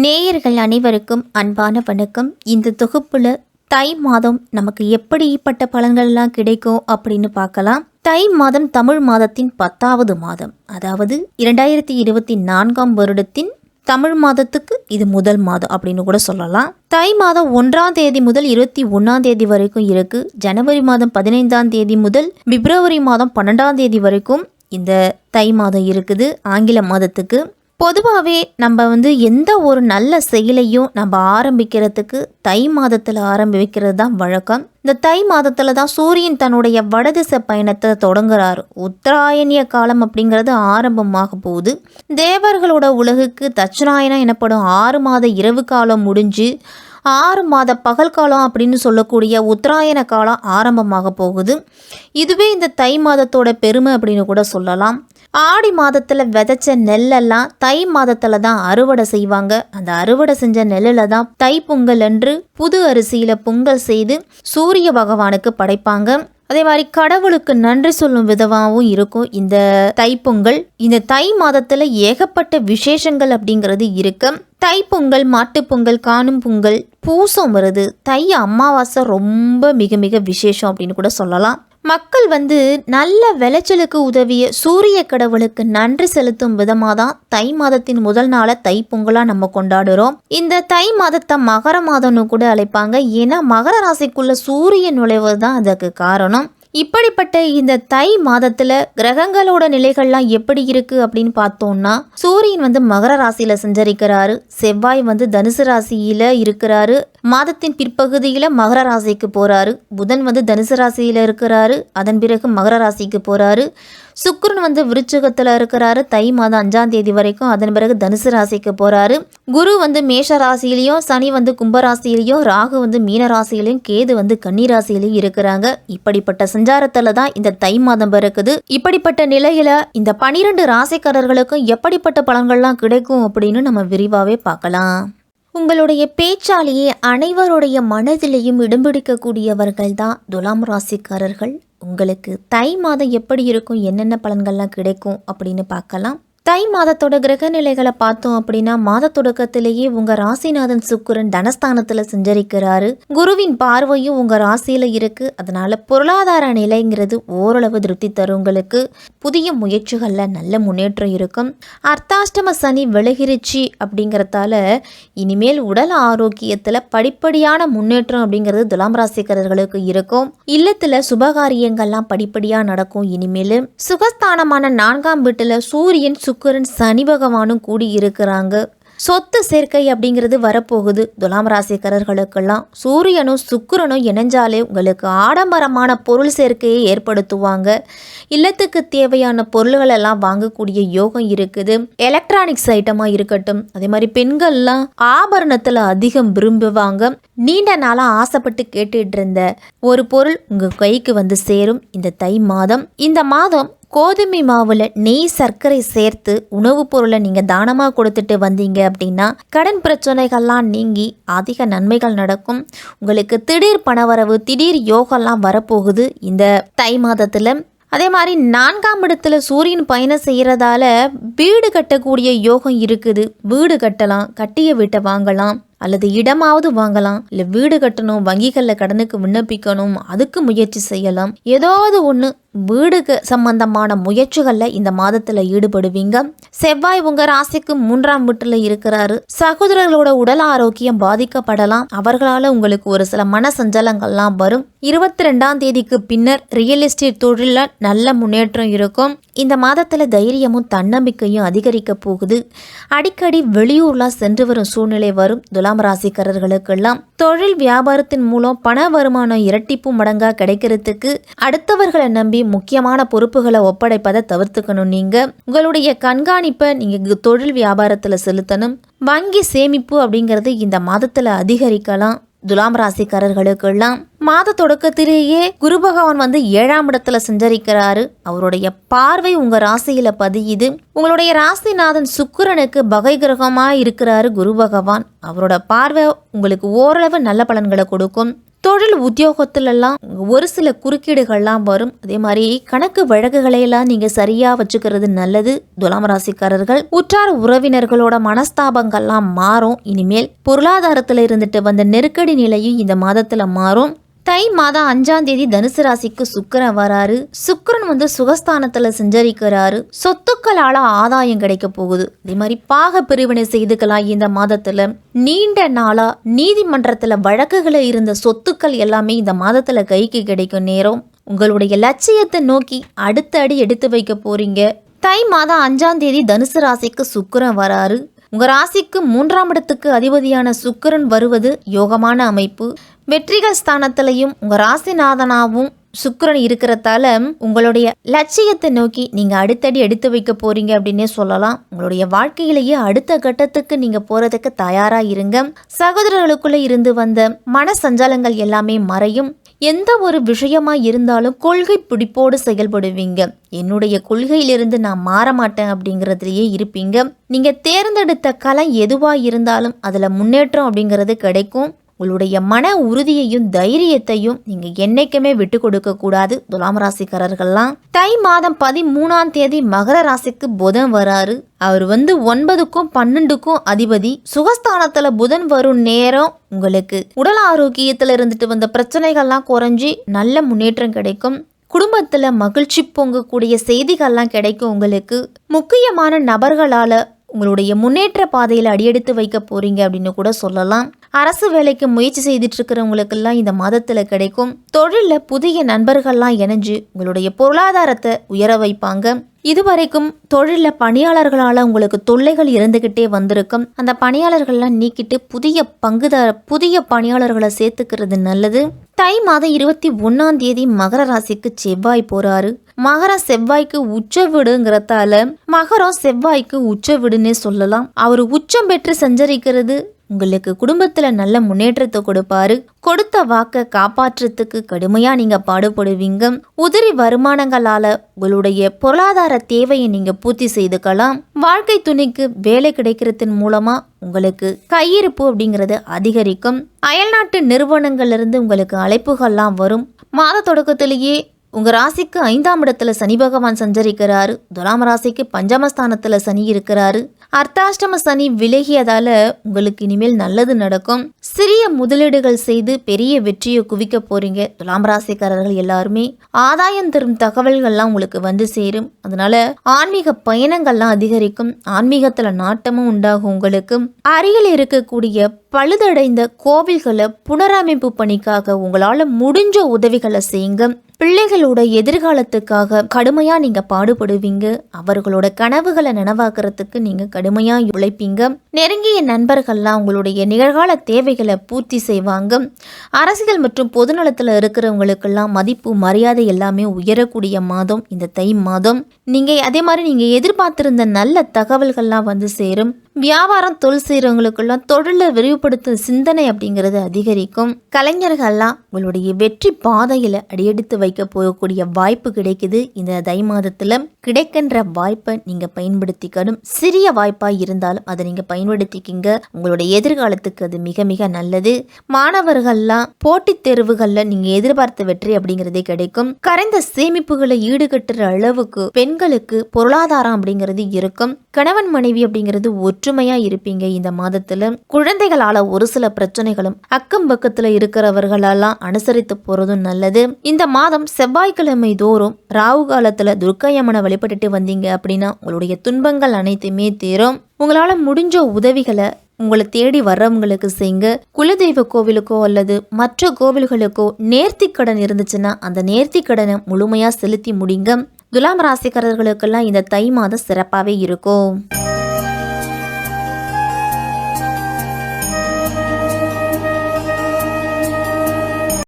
நேயர்கள் அனைவருக்கும் அன்பான வணக்கம். இந்த தொகுப்புல தை மாதம் நமக்கு எப்படிப்பட்ட பலன்கள்லாம் கிடைக்கும் அப்படின்னு பார்க்கலாம். தை மாதம் தமிழ் மாதத்தின் 10வது மாதம், அதாவது 2024ஆம் வருடத்தின் தமிழ் மாதத்துக்கு இது முதல் மாதம் அப்படின்னு கூட சொல்லலாம். தை மாதம் 1ஆம் தேதி முதல் 21ஆம் தேதி வரைக்கும் இருக்கு. ஜனவரி மாதம் 15ஆம் தேதி முதல் பிப்ரவரி மாதம் 12ஆம் தேதி வரைக்கும் இந்த தை மாதம் இருக்குது. ஆங்கில மாதத்துக்கு பொதுவாகவே நம்ம எந்த ஒரு நல்ல செயலையும் நம்ம ஆரம்பிக்கிறதுக்கு தை மாதத்தில் ஆரம்பிக்கிறது தான் வழக்கம். இந்த தை மாதத்தில் தான் சூரியன் தன்னுடைய வடதிசை பயணத்தை தொடங்குறாரு. உத்தராயணிய காலம் அப்படிங்கிறது ஆரம்பமாக போகுது. தேவர்களோட உலகுக்கு தட்சிணாயனம் எனப்படும் 6 மாத இரவு காலம் முடிஞ்சு 6 மாத பகல் காலம் அப்படின்னு சொல்லக்கூடிய உத்தராயண காலம் ஆரம்பமாக போகுது. இதுவே இந்த தை மாதத்தோட பெருமை அப்படின்னு கூட சொல்லலாம். ஆடி மாதத்தில் விதைச்ச நெல்லெல்லாம் தை மாதத்தில் தான் அறுவடை செய்வாங்க. அந்த அறுவடை செஞ்ச நெல்லில் தான் தை பொங்கல் அன்று புது அரிசியில் பொங்கல் செய்து சூரிய பகவானுக்கு படைப்பாங்க. அதே மாதிரி கடவுளுக்கு நன்றி சொல்லும் விதமாகவும் இருக்கும் இந்த தைப்பொங்கல். இந்த தை மாதத்தில் ஏகப்பட்ட விசேஷங்கள் அப்படிங்கிறது இருக்கு. தைப்பொங்கல், மாட்டுப்பொங்கல், காணும் பொங்கல், பூசம் வருது, தை அமாவாசை ரொம்ப மிக மிக விசேஷம் அப்படின்னு கூட சொல்லலாம். மக்கள் நல்ல விளைச்சலுக்கு உதவிய சூரிய கடவுளுக்கு நன்றி செலுத்தும் விதமாக தான் தை மாதத்தின் முதல் நாளை தைப்பொங்கலாக நம்ம கொண்டாடுறோம். இந்த தை மாதத்தை மகர மாதம்னு கூட அழைப்பாங்க. ஏன்னா மகர ராசிக்குள்ள சூரியன் நுழைவது தான் அதுக்கு காரணம். இப்படிப்பட்ட இந்த தை மாதத்துல கிரகங்களோட நிலைகள்லாம் எப்படி இருக்கு அப்படின்னு பார்த்தோம்னா, சூரியன் மகர ராசியில சஞ்சரிக்கிறாரு. செவ்வாய் தனுசு ராசியில இருக்கிறாரு. மாதத்தின் பிற்பகுதியில மகர ராசிக்கு போறாரு. புதன் தனுசு ராசியில இருக்கிறாரு. அதன் பிறகு மகர ராசிக்கு போறாரு. சுக்கிரன் விருச்சிகத்துல இருக்கிறாரு தை மாதம் 5ஆம் தேதி வரைக்கும். அதன் பிறகு தனுசு ராசிக்கு போறாரு. குரு மேஷ ராசியிலையும், சனி கும்ப ராசியிலையும், ராகு மீன ராசியிலையும், கேது கன்னி ராசியிலையும் இருக்கிறாங்க. இப்படிப்பட்ட சஞ்சாரத்துல தான் இந்த தை மாதம் பிறக்குது. இப்படிப்பட்ட நிலையில இந்த 12 ராசிக்காரர்களுக்கும் எப்படிப்பட்ட பலன்கள்லாம் கிடைக்கும் அப்படின்னு நம்ம விரிவாவே பார்க்கலாம். உங்களுடைய பேச்சாலேயே அனைவருடைய மனதிலையும் இடம் பிடிக்கக்கூடியவர்கள் தான் துலாம் ராசிக்காரர்கள். உங்களுக்கு தை மாதம் எப்படி இருக்கும், என்னென்ன பலன்கள்லாம் கிடைக்கும் அப்படின்னு பார்க்கலாம். தை மாதத்தோட கிரக நிலைகளை பார்த்தோம் அப்படின்னா, மாத தொடக்கத்திலேயே உங்க ராசிநாதன் சுக்கிரன் தனஸ்தானத்துல சஞ்சரிக்கிறாரு. குருவின் பார்வையும் உங்க ராசியில இருக்கு. அதனால பொருளாதார நிலைங்கிறது ஓரளவு திருப்தி தரும். உங்களுக்கு புதிய முயற்சிகள்ல நல்ல முன்னேற்றம் இருக்கும். அர்த்தாஷ்டம சனி விலகிருச்சு அப்படிங்கறதால இனிமேல் உடல் ஆரோக்கியத்துல படிப்படியான முன்னேற்றம் அப்படிங்கிறது துலாம் ராசிக்காரர்களுக்கு இருக்கும். இல்லத்துல சுபகாரியங்கள்லாம் படிப்படியா நடக்கும். இனிமேல் சுகஸ்தானமான 4ஆம் வீட்டுல சூரியன், சுக்கிரன், சனி பகவானும் கூடி இருக்கிறாங்க. சொத்து சேர்க்கை அப்படிங்கிறது வரப்போகுது. துலாம் ராசிக்காரர்களுக்கெல்லாம் சூரியனும் சுக்கிரனும் இணைஞ்சாலே உங்களுக்கு ஆடம்பரமான பொருள் சேர்க்கையை ஏற்படுத்துவாங்க. இல்லத்துக்கு தேவையான பொருள்கள் எல்லாம் வாங்கக்கூடிய யோகம் இருக்குது. எலக்ட்ரானிக்ஸ் ஐட்டமாக இருக்கட்டும், அதே மாதிரி பெண்கள்லாம் ஆபரணத்தில் அதிகம் விரும்புவாங்க. நீண்ட நாளாக ஆசைப்பட்டு கேட்டுட்டு இருந்த ஒரு பொருள் உங்கள் கைக்கு சேரும் இந்த தை மாதம். இந்த மாதம் கோதுமை மாவுல நெய், சர்க்கரை சேர்த்து உணவுப் பொருளை நீங்க தானமாக கொடுத்துட்டு வந்தீங்க அப்படின்னா கடன் பிரச்சனைகள்லாம் நீங்கி அதிக நன்மைகள் நடக்கும். உங்களுக்கு திடீர் பணவரவு, திடீர் யோகம்லாம் வரப்போகுது இந்த தை மாதத்துல. அதே மாதிரி 4ஆம் இடத்துல சூரியன் பயணம் செய்யறதால வீடு கட்டக்கூடிய யோகம் இருக்குது. வீடு கட்டலாம், கட்டிய வீட்டை வாங்கலாம், அல்லது இடமாவது வாங்கலாம். இல்லை வீடு கட்டணும், வங்கிகளில் கடனுக்கு விண்ணப்பிக்கணும், அதுக்கு முயற்சி செய்யலாம். ஏதாவது ஒன்று வீடுக்கு சம்பந்தமான முயற்சிகளில் இந்த மாதத்தில் ஈடுபடுவீங்க. செவ்வாய் உங்க ராசிக்கு 3ஆம் வீட்டில் இருக்கிறாரு. சகோதரர்களோட உடல் ஆரோக்கியம் பாதிக்கப்படலாம். அவர்களால் உங்களுக்கு ஒரு சில மன சஞ்சலங்கள்லாம் வரும். 22ஆம் தேதிக்கு பின்னர் ரியல் எஸ்டேட் தொழிலில் நல்ல முன்னேற்றம் இருக்கும். இந்த மாதத்தில் தைரியமும் தன்னம்பிக்கையும் அதிகரிக்க போகுது. அடிக்கடி வெளியூர்லாம் சென்று வரும் சூழ்நிலை வரும். துலாம் ராசிக்காரர்களுக்கெல்லாம் தொழில் வியாபாரத்தின் மூலம் பண வருமானம் இரட்டிப்பு மடங்கா கிடைக்கிறதுக்கு அடுத்தவர்களை நம்பி முக்கியமான பொறுப்புகளை ஒப்படைப்பதை தவிர்த்துக்கணும். நீங்க உங்களுடைய கண்காணிப்பை நீங்க தொழில் வியாபாரத்துல செலுத்தணும். வங்கி சேமிப்பு அப்படிங்கிறது இந்த மாதத்துல அதிகரிக்கலாம். துலாம் ராசிக்காரர்களுக்கெல்லாம் மாத தொடக்கத்திலேயே குரு பகவான் 7ஆம் இடத்துல சஞ்சரிக்கிறாரு. அவருடைய பார்வை உங்க ராசியில பதியுது. உங்களுடைய ராசிநாதன் சுக்கிரனுக்கு பகை கிரகமா இருக்கிறாரு குரு பகவான். அவரோட பார்வை உங்களுக்கு ஓரளவு நல்ல பலன்களை கொடுக்கும். தொழில் உத்தியோகத்திலெல்லாம் ஒரு சில குறுக்கீடுகள்லாம் வரும். அதே மாதிரி கணக்கு வழக்குகளையெல்லாம் நீங்க சரியா வச்சுக்கிறது நல்லது. துலாம் ராசிக்காரர்கள் உற்றார் உறவினர்களோட மனஸ்தாபங்கள்லாம் மாறும். இனிமேல் பொருளாதாரத்துல இருந்துட்டு வந்த நெருக்கடி நிலையும் இந்த மாதத்துல மாறும். தை மாதம் 5ஆம் தேதி தனுசு ராசிக்கு சுக்கிரன் வராரு. சுக்கிரன் சுகஸ்தானத்துல சஞ்சரிக்கிறாரு. சொத்துக்களால ஆதாயம் கிடைக்க போகுது. அதே மாதிரி பாக பிரிவினை செய்துக்கலாம். இந்த மாதத்துல நீண்ட நாளா நீதிமன்றத்துல வழக்குகளை இருந்த சொத்துக்கள் எல்லாமே இந்த மாதத்துல கைக்கு கிடைக்கும் நேரம். உங்களுடைய லட்சியத்தை நோக்கி அடுத்த அடி எடுத்து வைக்க போறீங்க. தை மாதம் 5ஆம் தேதி தனுசு ராசிக்கு சுக்கிரன் வராரு. உங்க ராசிக்கு 3ஆம் இடத்துக்கு அதிபதியான சுக்கிரன் வருவது யோகமான அமைப்பு. வெற்றிகள் ஸ்தானத்திலையும் உங்க ராசிநாதனாவும் சுக்கிரன் இருக்கிறதால உங்களுடைய லட்சியத்தை நோக்கி நீங்க அடுத்தடி எடுத்து வைக்க போறீங்க அப்படின்னே சொல்லலாம். உங்களுடைய வாழ்க்கையிலேயே அடுத்த கட்டத்துக்கு நீங்க போறதுக்கு தயாரா இருங்க. சகோதரர்களுக்குள்ள இருந்து வந்த மன சஞ்சலங்கள் எல்லாமே மறையும். எந்த ஒரு விஷயமா இருந்தாலும் கொள்கை பிடிப்போடு செயல்படுவீங்க. என்னுடைய கொள்கையிலிருந்து நான் மாற மாட்டேன் அப்படிங்கிறதுலயே இருப்பீங்க. நீங்க தேர்ந்தெடுத்த கலை எதுவா இருந்தாலும் அதுல முன்னேற்றம் அப்படிங்கிறது கிடைக்கும். உங்களுடைய மன உறுதியையும் தைரியத்தையும் நீங்க என்னைக்குமே விட்டு கொடுக்க கூடாது. துலாம் ராசிக்காரர்கள்லாம் தை மாதம் 13ஆம் தேதி மகர ராசிக்கு புதன் வராரு. அவர் 9க்கும் 12க்கும் அதிபதி. சுகஸ்தானத்துல புதன் வரும் நேரம் உங்களுக்கு உடல் ஆரோக்கியத்துல இருந்துட்டு வந்த பிரச்சனைகள்லாம் குறைஞ்சி நல்ல முன்னேற்றம் கிடைக்கும். குடும்பத்துல மகிழ்ச்சி பொங்கக்கூடிய செய்திகள்லாம் கிடைக்கும். உங்களுக்கு முக்கியமான நபர்களால உங்களுடைய முன்னேற்ற பாதையில் அடியெடுத்து வைக்க போறீங்க அப்படின்னு கூட சொல்லலாம். அரசு வேலைக்கு முயற்சி செய்துட்டு இருக்கிறவங்களுக்கெல்லாம் இந்த மாதத்துல கிடைக்கும். தொழில புதிய நண்பர்கள்லாம் இணைஞ்சு உங்களுடைய பொருளாதாரத்தை உயர வைப்பாங்க. இதுவரைக்கும் தொழில பணியாளர்களால உங்களுக்கு தொல்லைகள் இருந்துகிட்டே வந்திருக்கும். அந்த பணியாளர்கள்லாம் நீக்கிட்டு புதிய பணியாளர்களை சேர்த்துக்கிறது நல்லது. தை மாதம் 21ஆம் தேதி மகர ராசிக்கு செவ்வாய் போறாரு. மகரம் செவ்வாய்க்கு உச்ச வீடுங்கிறதால மகரம் செவ்வாய்க்கு உச்ச வீடுன்னே சொல்லலாம். அவர் உச்சம் பெற்று சஞ்சரிக்கிறது உங்களுக்கு குடும்பத்துல நல்ல முன்னேற்றத்தை கொடுப்பாரு. கொடுத்த வாக்க காப்பாற்றுறதுக்கு கடுமையா நீங்க பாடுபடுவீங்க. உதிரி வருமானங்களால உங்களுடைய பொருளாதார தேவையை நீங்க பூர்த்தி செய்துக்கலாம். வாழ்க்கை துணைக்கு வேலை கிடைக்கிறதன் மூலமா உங்களுக்கு கையிருப்பு அப்படிங்கிறது அதிகரிக்கும். அயல்நாட்டு நிறுவனங்கள்ல இருந்து உங்களுக்கு அழைப்புகள்லாம் வரும். மாத தொடக்கத்திலேயே உங்க ராசிக்கு 5ஆம் இடத்துல சனி பகவான் சஞ்சரிக்கிறாரு. துலாம் ராசிக்கு பஞ்சமஸ்தானத்துல சனி இருக்கிறாரு. அர்த்தாஷ்டம சனி விலகியதால உங்களுக்கு இனிமேல் நல்லது நடக்கும். சிறிய முதலீடுகள் செய்து பெரிய வெற்றியை குவிக்க போறீங்க. துலாம் ராசிக்காரர்கள் எல்லாருமே ஆதாயம் தரும் தகவல்கள்லாம் உங்களுக்கு சேரும். அதனால ஆன்மீக பயணங்கள்லாம் அதிகரிக்கும். ஆன்மீகத்துல நாட்டமும் உண்டாகும். உங்களுக்கு அருகில் இருக்கக்கூடிய பழுதடைந்த கோவில்களை புனரமைப்பு பணிக்காக உங்களால முடிஞ்ச உதவிகளை செய்யுங்க. பிள்ளைகளோட எதிர்காலத்துக்காக கடுமையா நீங்க பாடுபடுவீங்க. அவர்களோட கனவுகளை நனவாக்குறதுக்கு நீங்க கடுமையா உழைப்பீங்க. நெருங்கிய நண்பர்கள்லாம் உங்களுடைய நிகழ்கால தேவைகளை பூர்த்தி செய்வாங்க. அரசியல் மற்றும் பொதுநலத்துல இருக்கிறவங்களுக்கெல்லாம் மதிப்பு மரியாதை எல்லாமே உயரக்கூடிய மாதம் இந்த தை மாதம். அதே மாதிரி நீங்க எதிர்பார்த்திருந்த நல்ல தகவல்கள்லாம் சேரும். வியாபாரம் தொழில் செய்யறவங்களுக்கெல்லாம் தொழிலை விரிவுபடுத்தும் சிந்தனை அப்படிங்கிறது அதிகரிக்கும். கலைஞர்கள்லாம் உங்களுடைய வெற்றி பாதையில அடியெடுத்து வைக்க போகக்கூடிய வாய்ப்பு கிடைக்குது. இந்த தை மாதத்துல கிடைக்கின்ற வாய்ப்பை நீங்க பயன்படுத்திக்கணும். சிறிய வாய்ப்பா இருந்தாலும் அதை நீங்க பயன்படுத்திக்கிங்க. உங்களுடைய எதிர்காலத்துக்கு அது மிக மிக நல்லது. மாணவர்கள்லாம் போட்டித் தேர்வுகள்ல நீங்க எதிர்பார்த்த வெற்றி அப்படிங்கிறதே கிடைக்கும். கரைந்த சேமிப்புகளை ஈடுகட்டுற அளவுக்கு பெண்களுக்கு பொருளாதாரம் அப்படிங்கிறது இருக்கும். கணவன் மனைவி அப்படிங்கிறது ஒற்றுமையா இருப்பீங்க. இந்த மாதத்துல குழந்தைகளால ஒரு சில பிரச்சனைகளும் அக்கம் பக்கத்துல இருக்கிறவர்களெல்லாம் அனுசரித்து போறதும் நல்லது. இந்த மாதம் செவ்வாய்க்கிழமை தோறும் ராகு காலத்துல துர்க்கையம்மனை வழிபட்டுட்டு வந்தீங்க அப்படின்னா உங்களுடைய துன்பங்கள் அனைத்துமே தீரும். உங்களால முடிஞ்ச உதவிகளை உங்களை தேடி வர்றவங்களுக்கு செய்யுங்க. குலதெய்வ கோவிலுக்கோ அல்லது மற்ற கோவில்களுக்கோ நேர்த்திக்கடன் இருந்துச்சுன்னா அந்த நேர்த்திக்கடனை முழுமையா செலுத்தி முடிங்க. துலாம் ராசிக்காரர்களுக்கெல்லாம் இந்த தை மாதம் சிறப்பாகவே இருக்கும்.